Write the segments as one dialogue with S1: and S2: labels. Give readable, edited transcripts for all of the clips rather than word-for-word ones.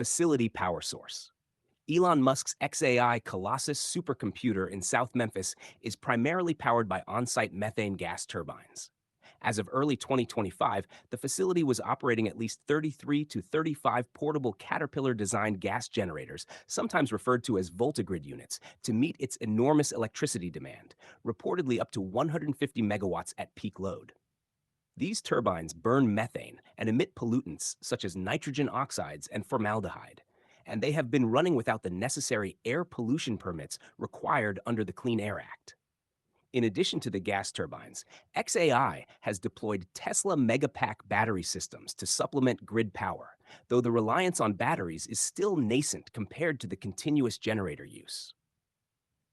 S1: Facility power source. Elon Musk's xAI Colossus supercomputer in South Memphis is primarily powered by on-site methane gas turbines. As of early 2025, the facility was operating at least 33 to 35 portable Caterpillar-designed gas generators, sometimes referred to as voltagrid units, to meet its enormous electricity demand, reportedly up to 150 megawatts at peak load. These turbines burn methane and emit pollutants such as nitrogen oxides and formaldehyde, and they have been running without the necessary air pollution permits required under the Clean Air Act. In addition to the gas turbines, xAI has deployed Tesla Megapack battery systems to supplement grid power, though the reliance on batteries is still nascent compared to the continuous generator use.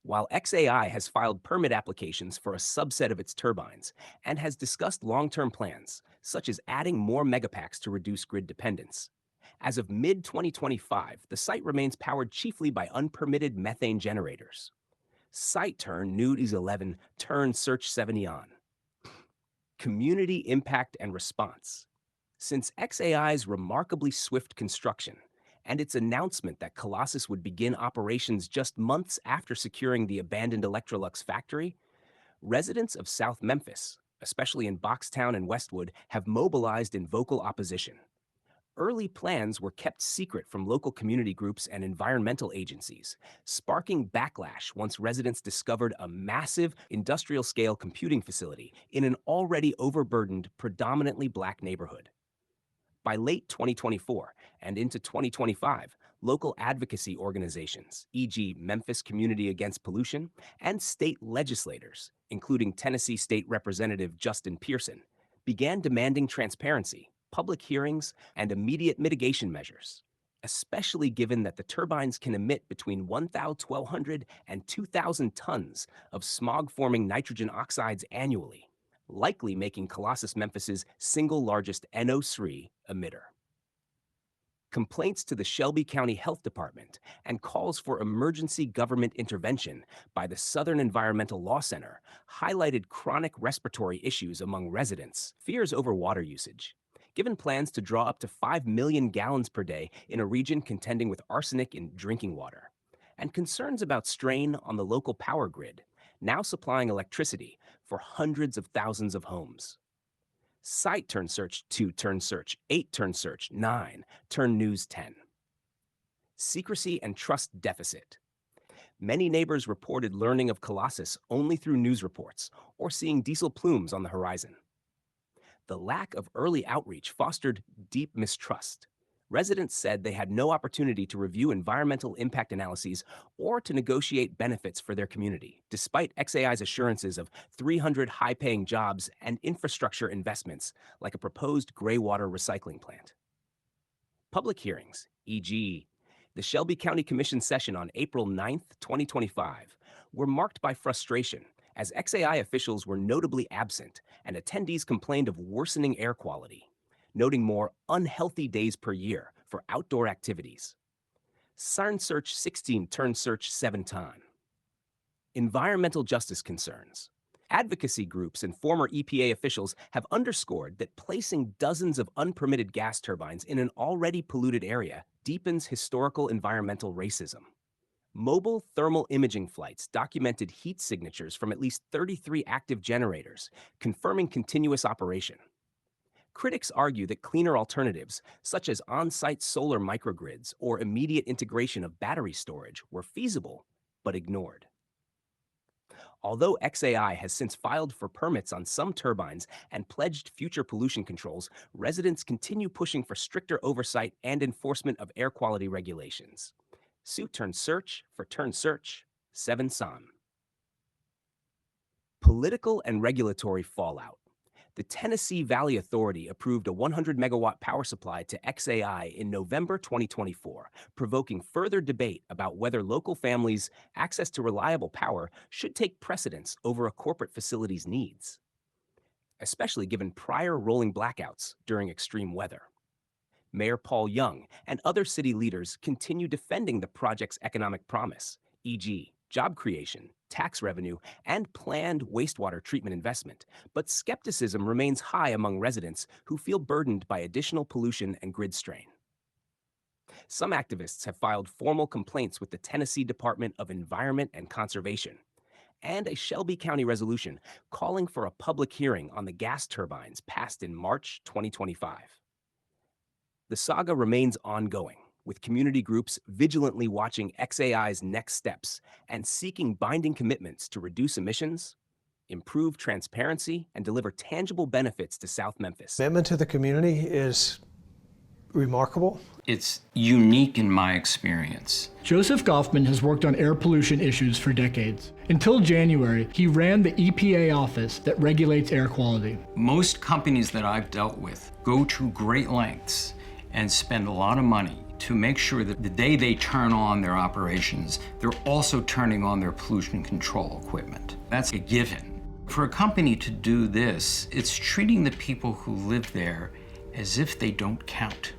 S1: While xAI has filed permit applications for a subset of its turbines and has discussed long-term plans, such as adding more megapacks to reduce grid dependence, as of mid-2025, the site remains powered chiefly by unpermitted methane generators. Site turn Nudes 11 turn search 70 on. Community impact and response. Since xAI's remarkably swift construction and its announcement that Colossus would begin operations just months after securing the abandoned Electrolux factory, residents of South Memphis, especially in Boxtown and Westwood, have mobilized in vocal opposition. Early plans were kept secret from local community groups and environmental agencies, sparking backlash once residents discovered a massive industrial-scale computing facility in an already overburdened, predominantly Black neighborhood. By late 2024 and into 2025, local advocacy organizations, e.g., Memphis Community Against Pollution, and state legislators, including Tennessee State Representative Justin Pearson, began demanding transparency, public hearings, and immediate mitigation measures, especially given that the turbines can emit between 1,200 and 2,000 tons of smog-forming nitrogen oxides annually, likely making Colossus Memphis's single largest NO3 emitter. Complaints to the Shelby County Health Department and calls for emergency government intervention by the Southern Environmental Law Center highlighted chronic respiratory issues among residents, fears over water usage, given plans to draw up to 5 million gallons per day in a region contending with arsenic in drinking water, and concerns about strain on the local power grid, now supplying electricity for hundreds of thousands of homes. Site turn search 2 turn search 8 turn search 9 turn news 10. Secrecy and trust deficit. Many neighbors reported learning of Colossus only through news reports or seeing diesel plumes on the horizon. The lack of early outreach fostered deep mistrust. Residents said they had no opportunity to review environmental impact analyses or to negotiate benefits for their community, despite xAI's assurances of 300 high-paying jobs and infrastructure investments like a proposed gray water recycling plant. Public hearings, e.g., the Shelby County Commission session on April 9, 2025, were marked by frustration as xAI officials were notably absent and attendees complained of worsening air quality, noting more unhealthy days per year for outdoor activities. Turn search 16 turn search 7 ton. Environmental justice concerns. Advocacy groups and former EPA officials have underscored that placing dozens of unpermitted gas turbines in an already polluted area deepens historical environmental racism. Mobile thermal imaging flights documented heat signatures from at least 33 active generators, confirming continuous operation. Critics argue that cleaner alternatives, such as on-site solar microgrids or immediate integration of battery storage, were feasible, but ignored. Although xAI has since filed for permits on some turbines and pledged future pollution controls, residents continue pushing for stricter oversight and enforcement of air quality regulations. Suit turn search for turn search 7 San. Political and regulatory fallout. The Tennessee Valley Authority approved a 100 megawatt power supply to xAI in November 2024, provoking further debate about whether local families' access to reliable power should take precedence over a corporate facility's needs, especially given prior rolling blackouts during extreme weather. Mayor Paul Young and other city leaders continue defending the project's economic promise, e.g., job creation, tax revenue, and planned wastewater treatment investment, but skepticism remains high among residents who feel burdened by additional pollution and grid strain. Some activists have filed formal complaints with the Tennessee Department of Environment and Conservation, and a Shelby County resolution calling for a public hearing on the gas turbines passed in March 2025. The saga remains ongoing, with community groups vigilantly watching xAI's next steps and seeking binding commitments to reduce emissions, improve transparency, and deliver tangible benefits to South Memphis.
S2: Commitment to the community is remarkable.
S3: It's unique in my experience.
S4: Joseph Goffman has worked on air pollution issues for decades. Until January, he ran the EPA office that regulates air quality.
S3: Most companies that I've dealt with go to great lengths and spend a lot of money to make sure that the day they turn on their operations, they're also turning on their pollution control equipment. That's a given. For a company to do this, it's treating the people who live there as if they don't count.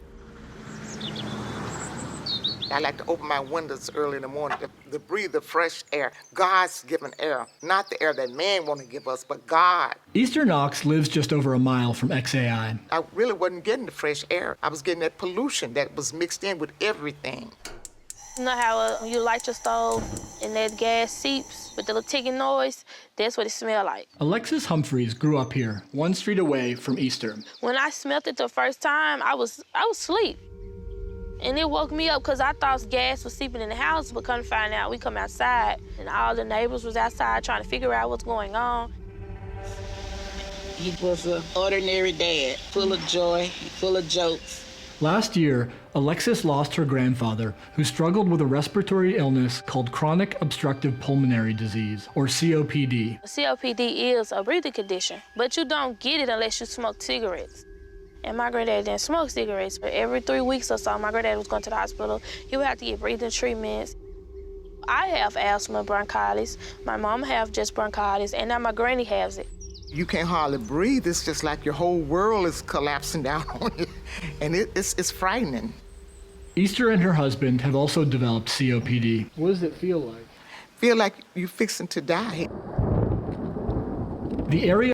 S5: I like to open my windows early in the morning to breathe the fresh air, God's given air, not the air that man want to give us, but God.
S4: Easter Knox lives just over a mile from xAI.
S5: I really wasn't getting the fresh air. I was getting that pollution that was mixed in with everything.
S6: You know how you light your stove and that gas seeps with the little ticking noise? That's what it smelled like.
S4: Alexis Humphreys grew up here, one street away from Easter.
S6: When I smelled it the first time, I was asleep. And it woke me up because I thought gas was seeping in the house, but come to find out, we come outside and all the neighbors was outside trying to figure out what's going on.
S7: He was an ordinary dad, full of joy, full of jokes.
S4: Last year, Alexis lost her grandfather, who struggled with a respiratory illness called chronic obstructive pulmonary disease, or COPD.
S6: COPD is a breathing condition, but you don't get it unless you smoke cigarettes. And my granddad didn't smoke cigarettes, but every 3 weeks or so, my granddad was going to the hospital. He would have to get breathing treatments. I have asthma, bronchitis. My mom have just bronchitis, and now my granny has it.
S5: You can't hardly breathe. It's just like your whole world is collapsing down on you, and it's frightening.
S4: Easter and her husband have also developed COPD. What does it feel like?
S5: Feel like you're fixing to die.
S4: The area